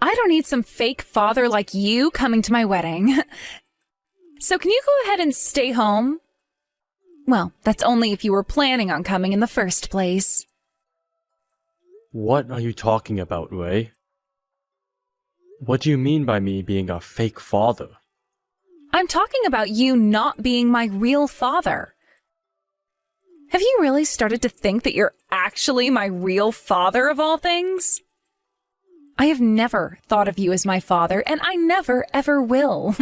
I don't need some fake father like you coming to my wedding. So can you go ahead and stay home? Well, that's only if you were planning on coming in the first place. What are you talking about, Ray? What do you mean by me being a fake father? I'm talking about you not being my real father. Have you really started to think that you're actually my real father of all things? I have never thought of you as my father, and I never ever will.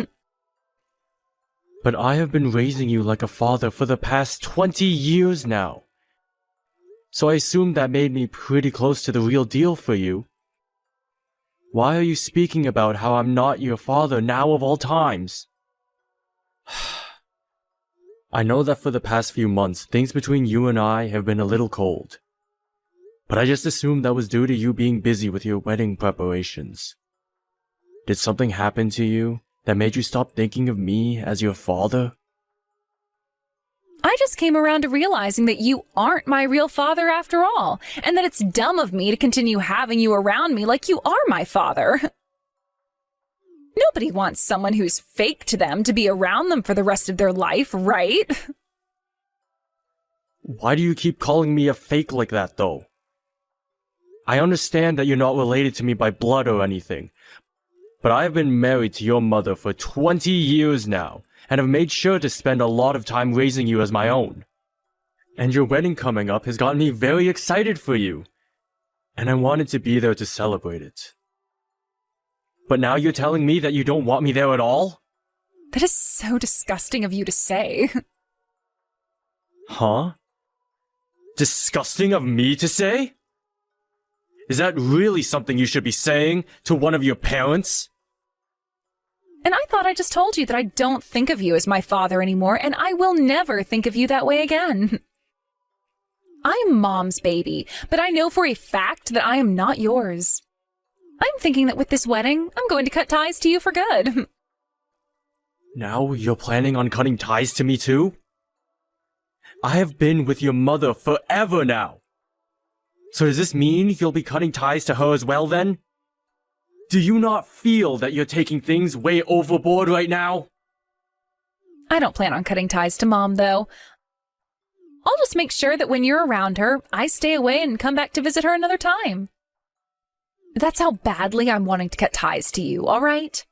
But I have been raising you like a father for the past 20 years now. So I assumed that made me pretty close to the real deal for you. Why are you speaking about how I'm not your father now of all times? I know that for the past few months, things between you and I have been a little cold. But I just assumed that was due to you being busy with your wedding preparations. Did something happen to you that made you stop thinking of me as your father? I just came around to realizing that you aren't my real father after all, and that it's dumb of me to continue having you around me like you are my father. Nobody wants someone who's fake to them to be around them for the rest of their life, right? Why do you keep calling me a fake like that, though? I understand that you're not related to me by blood or anything, but I have been married to your mother for 20 years now, and have made sure to spend a lot of time raising you as my own. And your wedding coming up has gotten me very excited for you, and I wanted to be there to celebrate it. But now you're telling me that you don't want me there at all? That is so disgusting of you to say. Huh? Disgusting of me to say? Is that really something you should be saying to one of your parents? And I thought I just told you that I don't think of you as my father anymore, and I will never think of you that way again. I'm Mom's baby, but I know for a fact that I am not yours. I'm thinking that with this wedding, I'm going to cut ties to you for good. Now you're planning on cutting ties to me too? I have been with your mother forever now. So does this mean you'll be cutting ties to her as well then? Do you not feel that you're taking things way overboard right now? I don't plan on cutting ties to Mom, though. I'll just make sure that when you're around her, I stay away and come back to visit her another time. That's how badly I'm wanting to cut ties to you, all right?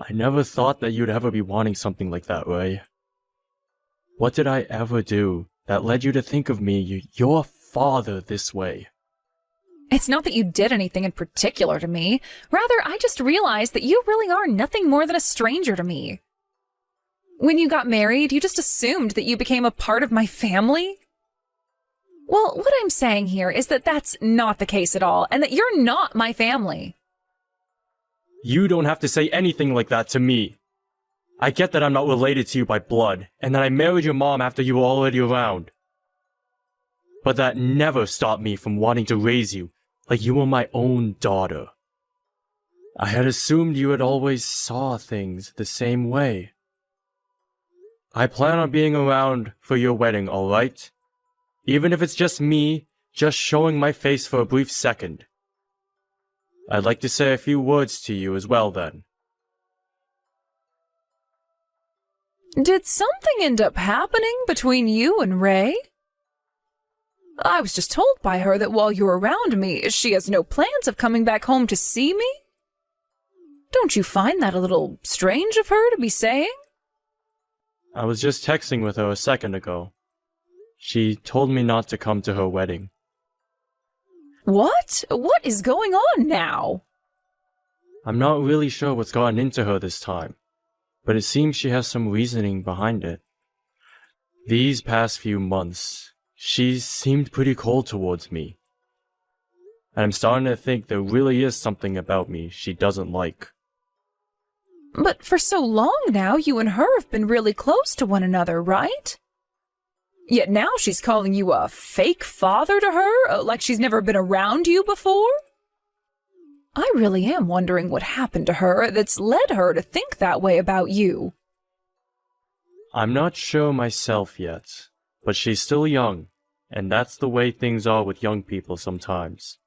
I never thought that you'd ever be wanting something like that, Ray. What did I ever do that led you to think of me, your father, this way? It's not that you did anything in particular to me. Rather, I just realized that you really are nothing more than a stranger to me. When you got married, you just assumed that you became a part of my family? Well, what I'm saying here is that that's not the case at all, and that you're not my family. You don't have to say anything like that to me. I get that I'm not related to you by blood, and that I married your mom after you were already around. But that never stopped me from wanting to raise you like you were my own daughter. I had assumed you had always saw things the same way. I plan on being around for your wedding, alright? Even if it's just me, just showing my face for a brief second. I'd like to say a few words to you as well then. Did something end up happening between you and Ray? I was just told by her that while you're around me, she has no plans of coming back home to see me. Don't you find that a little strange of her to be saying? I was just texting with her a second ago. She told me not to come to her wedding. What? What is going on now? I'm not really sure what's gotten into her this time, but it seems she has some reasoning behind it. These past few months, she's seemed pretty cold towards me. And I'm starting to think there really is something about me she doesn't like. But for so long now, you and her have been really close to one another, right? Yet now she's calling you a fake father to her, like she's never been around you before? I really am wondering what happened to her that's led her to think that way about you. I'm not sure myself yet, but she's still young, and that's the way things are with young people sometimes.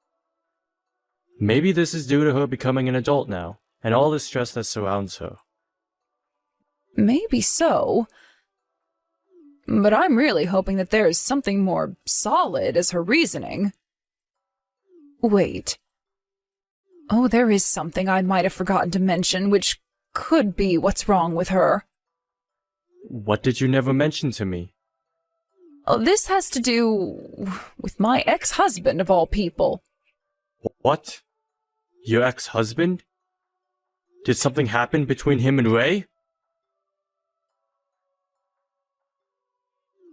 Maybe this is due to her becoming an adult now, and all the stress that surrounds her. Maybe so. But I'm really hoping that there's something more solid as her reasoning. Wait. Oh, there is something I might have forgotten to mention, which could be what's wrong with her. What did you never mention to me? Oh, this has to do with my ex-husband, of all people. What? Your ex-husband? Did something happen between him and Ray?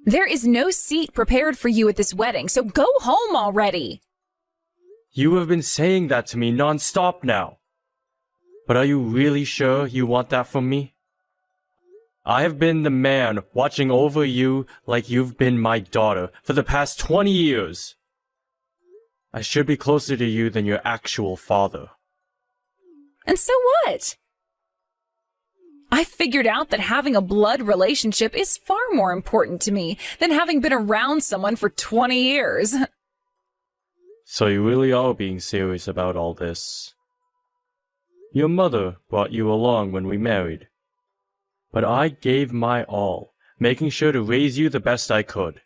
There is no seat prepared for you at this wedding, so go home already. You have been saying that to me non-stop now. But are you really sure you want that from me? I have been the man watching over you like you've been my daughter for the past 20 years. I should be closer to you than your actual father. And so what? I figured out that having a blood relationship is far more important to me than having been around someone for 20 years. So you really are being serious about all this. Your mother brought you along when we married. But I gave my all, making sure to raise you the best I could.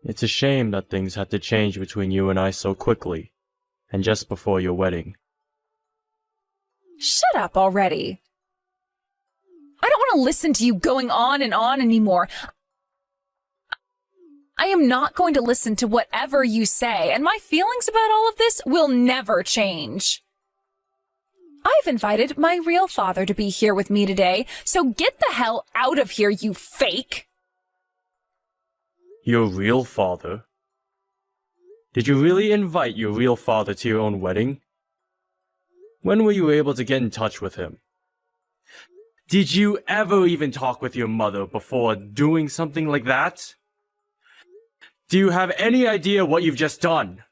It's a shame that things had to change between you and I so quickly, and just before your wedding. Shut up already. I don't want to listen to you going on and on anymore. I am not going to listen to whatever you say, and my feelings about all of this will never change. I've invited my real father to be here with me today, so get the hell out of here, you fake! Your real father? Did you really invite your real father to your own wedding? When were you able to get in touch with him? Did you ever even talk with your mother before doing something like that? Do you have any idea what you've just done?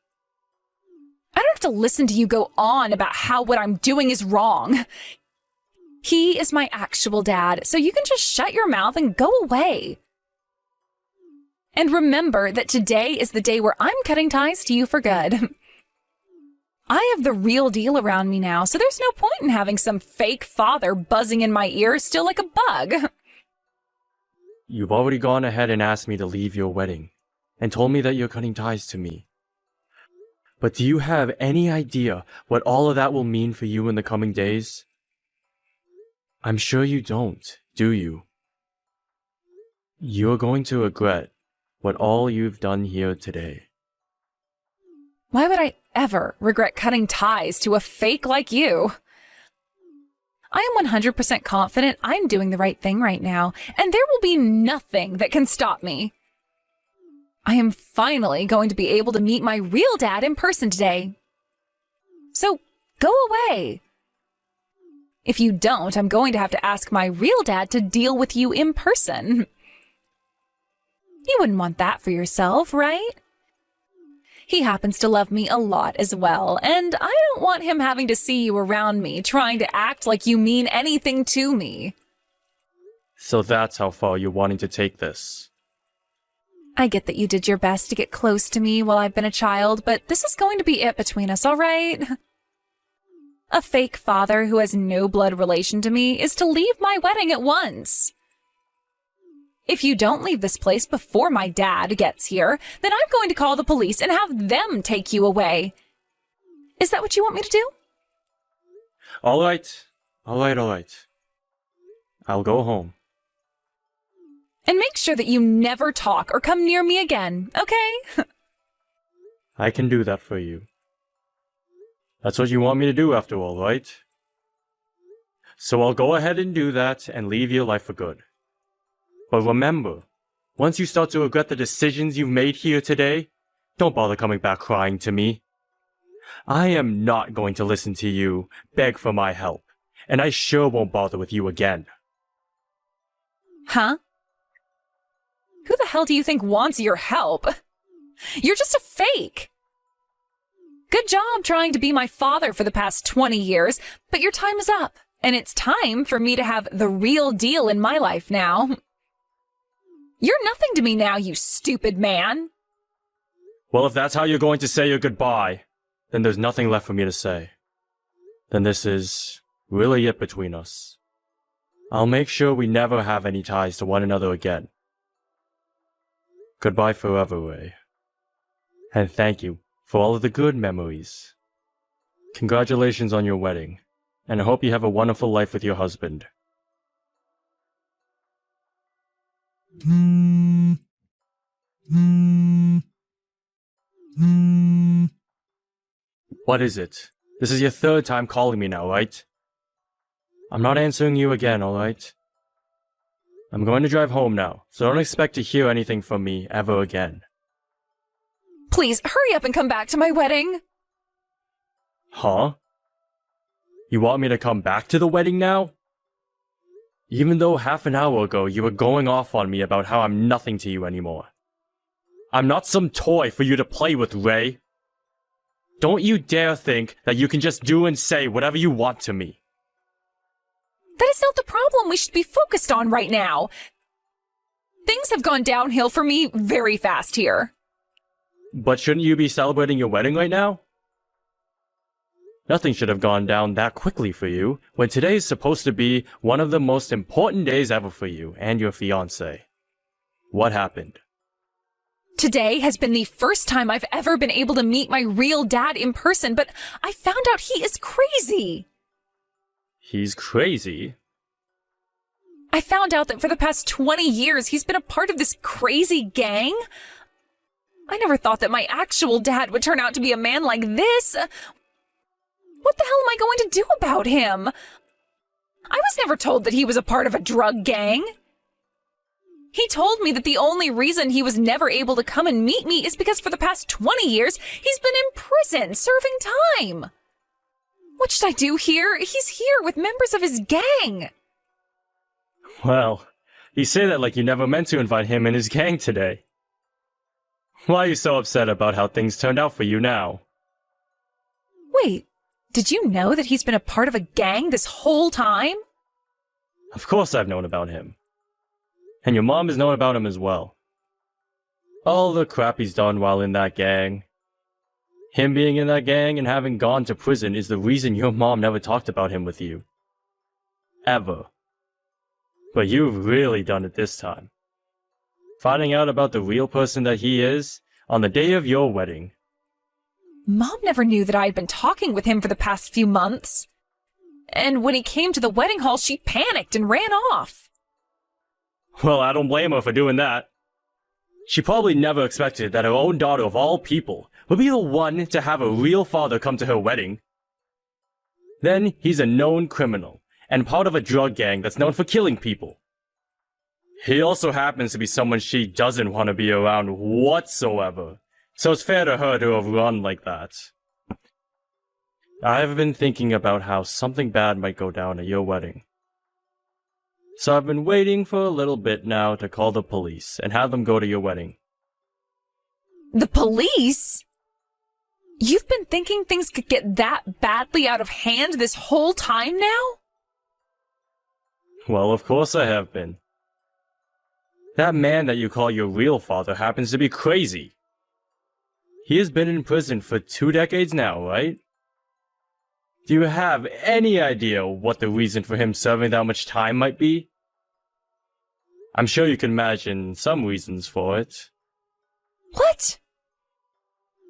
I don't have to listen to you go on about how what I'm doing is wrong. He is my actual dad, so you can just shut your mouth and go away. And remember that today is the day where I'm cutting ties to you for good. I have the real deal around me now, so there's no point in having some fake father buzzing in my ear still like a bug. You've already gone ahead and asked me to leave your wedding, and told me that you're cutting ties to me. But do you have any idea what all of that will mean for you in the coming days? I'm sure you don't, do you? You're going to regret what all you've done here today. Why would I ever regret cutting ties to a fake like you? I am 100% confident I'm doing the right thing right now, and there will be nothing that can stop me. I am finally going to be able to meet my real dad in person today. So, go away. If you don't, I'm going to have to ask my real dad to deal with you in person. You wouldn't want that for yourself, right? He happens to love me a lot as well, and I don't want him having to see you around me trying to act like you mean anything to me. So that's how far you're wanting to take this. I get that you did your best to get close to me while I've been a child, but this is going to be it between us, all right? A fake father who has no blood relation to me is to leave my wedding at once. If you don't leave this place before my dad gets here, then I'm going to call the police and have them take you away. Is that what you want me to do? All right. I'll go home. And make sure that you never talk or come near me again, okay? I can do that for you. That's what you want me to do after all, right? So I'll go ahead and do that and leave your life for good. But remember, once you start to regret the decisions you've made here today, don't bother coming back crying to me. I am not going to listen to you beg for my help, and I sure won't bother with you again. Huh? Who the hell do you think wants your help? You're just a fake. Good job trying to be my father for the past 20 years, but your time is up, and it's time for me to have the real deal in my life now. You're nothing to me now, you stupid man. Well, if that's how you're going to say your goodbye, then there's nothing left for me to say. Then this is really it between us. I'll make sure we never have any ties to one another again. Goodbye forever, Ray. And thank you for all of the good memories. Congratulations on your wedding, and I hope you have a wonderful life with your husband. What is it? This is your third time calling me now, right? I'm not answering you again, alright? I'm going to drive home now, so don't expect to hear anything from me ever again. Please, hurry up and come back to my wedding. Huh? You want me to come back to the wedding now? Even though half an hour ago you were going off on me about how I'm nothing to you anymore. I'm not some toy for you to play with, Ray. Don't you dare think that you can just do and say whatever you want to me. That is not the problem we should be focused on right now. Things have gone downhill for me very fast here. But shouldn't you be celebrating your wedding right now? Nothing should have gone down that quickly for you, when today is supposed to be one of the most important days ever for you and your fiancé. What happened? Today has been the first time I've ever been able to meet my real dad in person, but I found out he is crazy. He's crazy? I found out that for the past 20 years he's been a part of this crazy gang. I never thought that my actual dad would turn out to be a man like this. What the hell am I going to do about him? I was never told that he was a part of a drug gang. He told me that the only reason he was never able to come and meet me is because for the past 20 years, he's been in prison, serving time. What should I do here? He's here with members of his gang. Well, you say that like you never meant to invite him and his gang today. Why are you so upset about how things turned out for you now? Wait, did you know that he's been a part of a gang this whole time? Of course I've known about him. And your mom has known about him as well. All the crap he's done while in that gang. Him being in that gang and having gone to prison is the reason your mom never talked about him with you. Ever. But you've really done it this time. Finding out about the real person that he is on the day of your wedding. Mom never knew that I had been talking with him for the past few months. And when he came to the wedding hall, she panicked and ran off. Well, I don't blame her for doing that. She probably never expected that her own daughter of all people would be the one to have a real father come to her wedding. Then he's a known criminal, and part of a drug gang that's known for killing people. He also happens to be someone she doesn't want to be around whatsoever, so it's fair to her to have run like that. I've been thinking about how something bad might go down at your wedding. So I've been waiting for a little bit now to call the police and have them go to your wedding. The police? You've been thinking things could get that badly out of hand this whole time now? Well, of course I have been. That man that you call your real father happens to be crazy. He has been in prison for 2 decades now, right? Do you have any idea what the reason for him serving that much time might be? I'm sure you can imagine some reasons for it. What?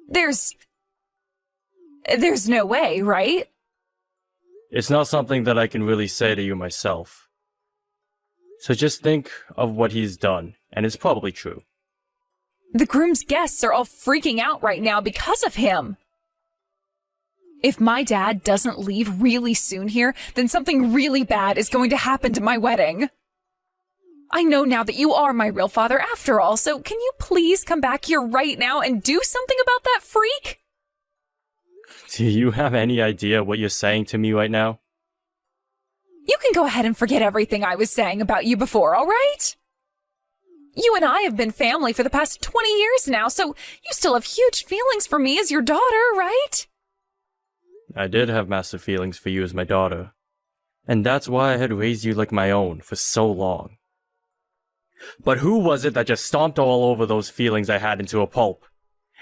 There's no way, right? It's not something that I can really say to you myself. So just think of what he's done, and it's probably true. The groom's guests are all freaking out right now because of him. If my dad doesn't leave really soon here, then something really bad is going to happen to my wedding. I know now that you are my real father after all, so can you please come back here right now and do something about that freak? Do you have any idea what you're saying to me right now? You can go ahead and forget everything I was saying about you before, all right? You and I have been family for the past 20 years now, so you still have huge feelings for me as your daughter, right? I did have massive feelings for you as my daughter, and that's why I had raised you like my own for so long. But who was it that just stomped all over those feelings I had into a pulp,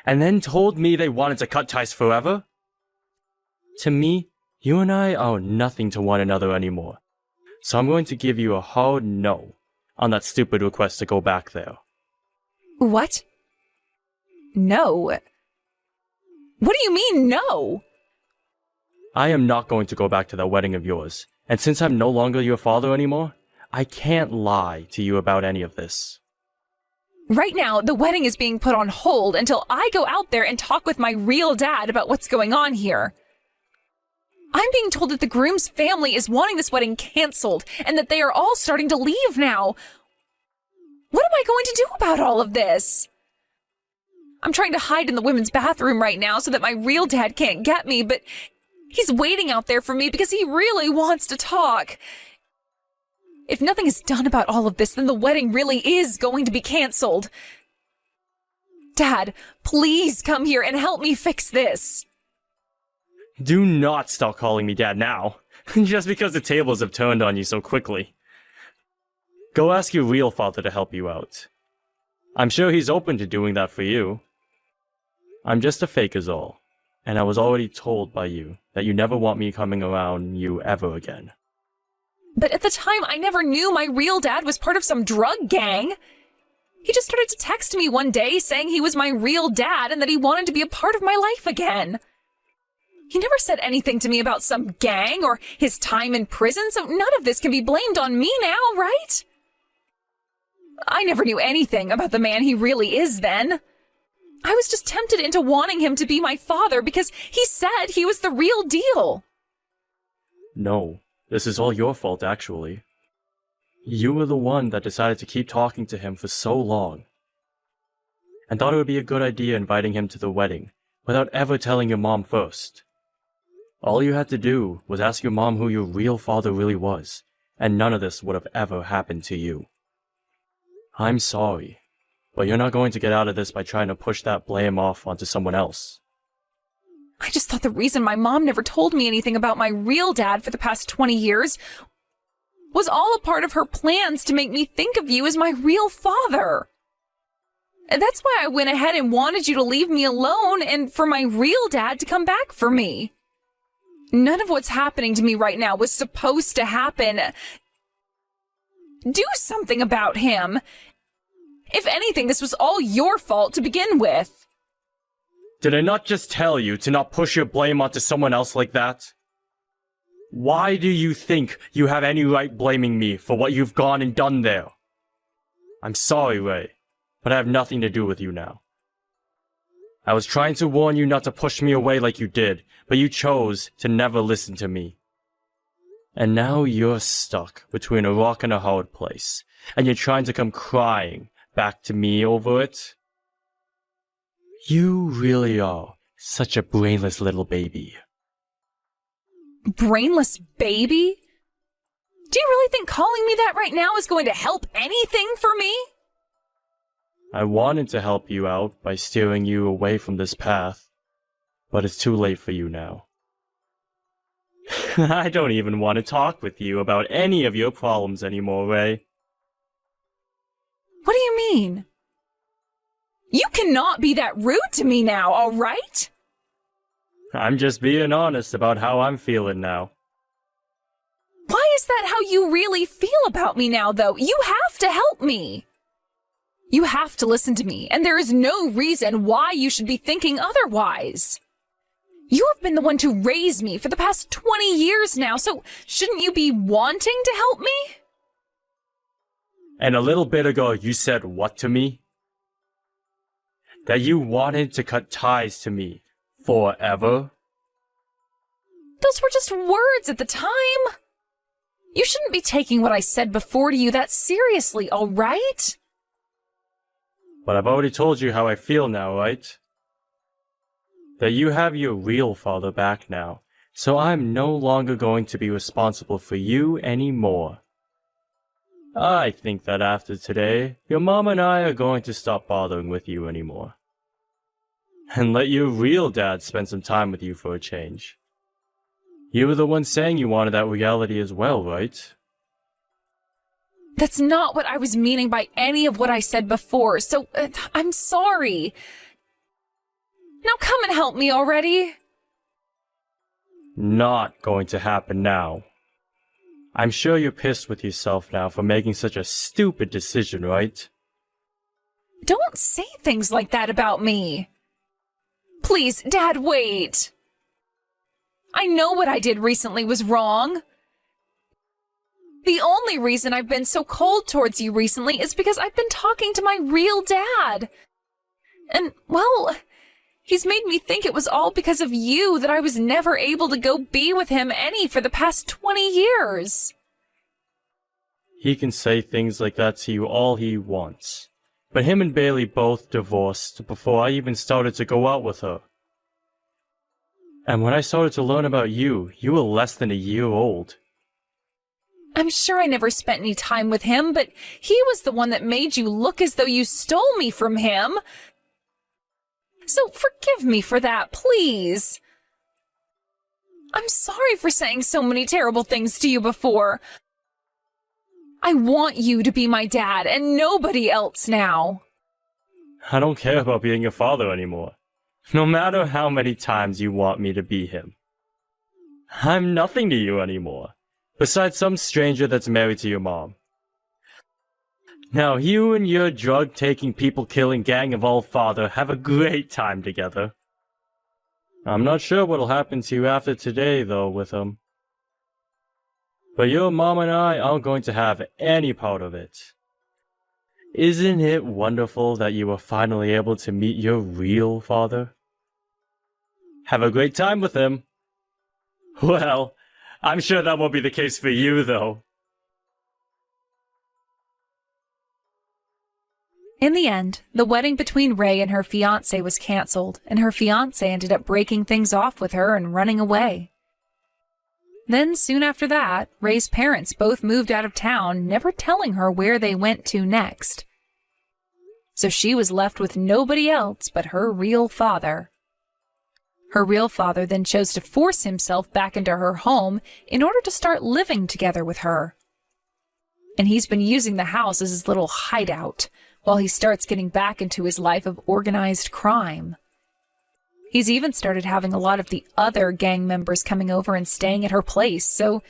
and then told me they wanted to cut ties forever? To me, you and I are nothing to one another anymore. So I'm going to give you a hard no on that stupid request to go back there. What? No. What do you mean, no? I am not going to go back to that wedding of yours, and since I'm no longer your father anymore, I can't lie to you about any of this. Right now, the wedding is being put on hold until I go out there and talk with my real dad about what's going on here. I'm being told that the groom's family is wanting this wedding canceled and that they are all starting to leave now. What am I going to do about all of this? I'm trying to hide in the women's bathroom right now so that my real dad can't get me, but he's waiting out there for me because he really wants to talk. If nothing is done about all of this, then the wedding really is going to be canceled. Dad, please come here and help me fix this. Do not stop calling me Dad now, just because the tables have turned on you so quickly. Go ask your real father to help you out. I'm sure he's open to doing that for you. I'm just a fake is all, and I was already told by you that you never want me coming around you ever again. But at the time, I never knew my real dad was part of some drug gang. He just started to text me one day saying he was my real dad and that he wanted to be a part of my life again. He never said anything to me about some gang or his time in prison, so none of this can be blamed on me now, right? I never knew anything about the man he really is then. I was just tempted into wanting him to be my father because he said he was the real deal. No, this is all your fault, actually. You were the one that decided to keep talking to him for so long, and thought it would be a good idea inviting him to the wedding without ever telling your mom first. All you had to do was ask your mom who your real father really was, and none of this would have ever happened to you. I'm sorry, but you're not going to get out of this by trying to push that blame off onto someone else. I just thought the reason my mom never told me anything about my real dad for the past 20 years was all a part of her plans to make me think of you as my real father. And that's why I went ahead and wanted you to leave me alone and for my real dad to come back for me. None of what's happening to me right now was supposed to happen. Do something about him. If anything, this was all your fault to begin with. Did I not just tell you to not push your blame onto someone else like that? Why do you think you have any right blaming me for what you've gone and done there? I'm sorry, Ray, but I have nothing to do with you now. I was trying to warn you not to push me away like you did, but you chose to never listen to me. And now you're stuck between a rock and a hard place, and you're trying to come crying back to me over it? You really are such a brainless little baby. Brainless baby? Do you really think calling me that right now is going to help anything for me? I wanted to help you out by steering you away from this path, but it's too late for you now. I don't even want to talk with you about any of your problems anymore, Ray. What do you mean? You cannot be that rude to me now, all right? I'm just being honest about how I'm feeling now. Why is that how you really feel about me now, though? You have to help me. You have to listen to me, and there is no reason why you should be thinking otherwise. You have been the one to raise me for the past 20 years now, so shouldn't you be wanting to help me? And a little bit ago, you said what to me? That you wanted to cut ties to me forever? Those were just words at the time. You shouldn't be taking what I said before to you that seriously, all right? But I've already told you how I feel now, right? That you have your real father back now, so I'm no longer going to be responsible for you anymore. I think that after today, your mom and I are going to stop bothering with you anymore. And let your real dad spend some time with you for a change. You were the one saying you wanted that reality as well, right? That's not what I was meaning by any of what I said before, so I'm sorry. Now come and help me already. not going to happen now. I'm sure you're pissed with yourself now for making such a stupid decision, right? Don't say things like that about me. Please, Dad, wait. I know what I did recently was wrong. The only reason I've been so cold towards you recently is because I've been talking to my real dad. And, well, he's made me think it was all because of you that I was never able to go be with him any for the past 20 years. He can say things like that to you all he wants. But him and Bailey both divorced before I even started to go out with her. And when I started to learn about you, you were less than a year old. I'm sure I never spent any time with him, but he was the one that made you look as though you stole me from him. So forgive me for that, please. I'm sorry for saying so many terrible things to you before. I want you to be my dad and nobody else now. I don't care about being your father anymore. No matter how many times you want me to be him. I'm nothing to you anymore, besides some stranger that's married to your mom. Now you and your drug-taking, people-killing gang of old father have a great time together. I'm not sure what'll happen to you after today, though, with him. But your mom and I aren't going to have any part of it. Isn't it wonderful that you were finally able to meet your real father? Have a great time with him. Well, I'm sure that won't be the case for you, though. In the end, the wedding between Ray and her fiancé was canceled, and her fiancé ended up breaking things off with her and running away. Then, soon after that, Ray's parents both moved out of town, never telling her where they went to next. So she was left with nobody else but her real father. Her real father then chose to force himself back into her home in order to start living together with her. And he's been using the house as his little hideout, while he starts getting back into his life of organized crime. He's even started having a lot of the other gang members coming over and staying at her place, so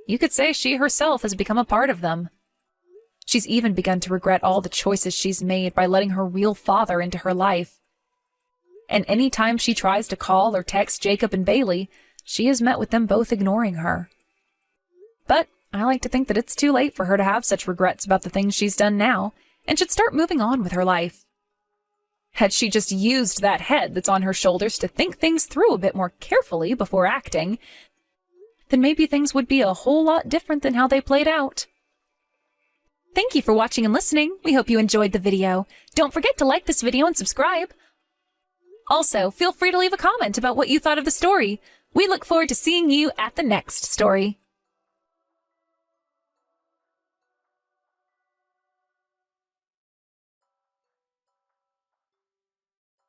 you could say she herself has become a part of them. She's even begun to regret all the choices she's made by letting her real father into her life. And any time she tries to call or text Jacob and Bailey, she is met with them both ignoring her. But I like to think that it's too late for her to have such regrets about the things she's done now, and should start moving on with her life. Had she just used that head that's on her shoulders to think things through a bit more carefully before acting, then maybe things would be a whole lot different than how they played out. Thank you for watching and listening. We hope you enjoyed the video. Don't forget to like this video and subscribe. Also, feel free to leave a comment about what you thought of the story. We look forward to seeing you at the next story.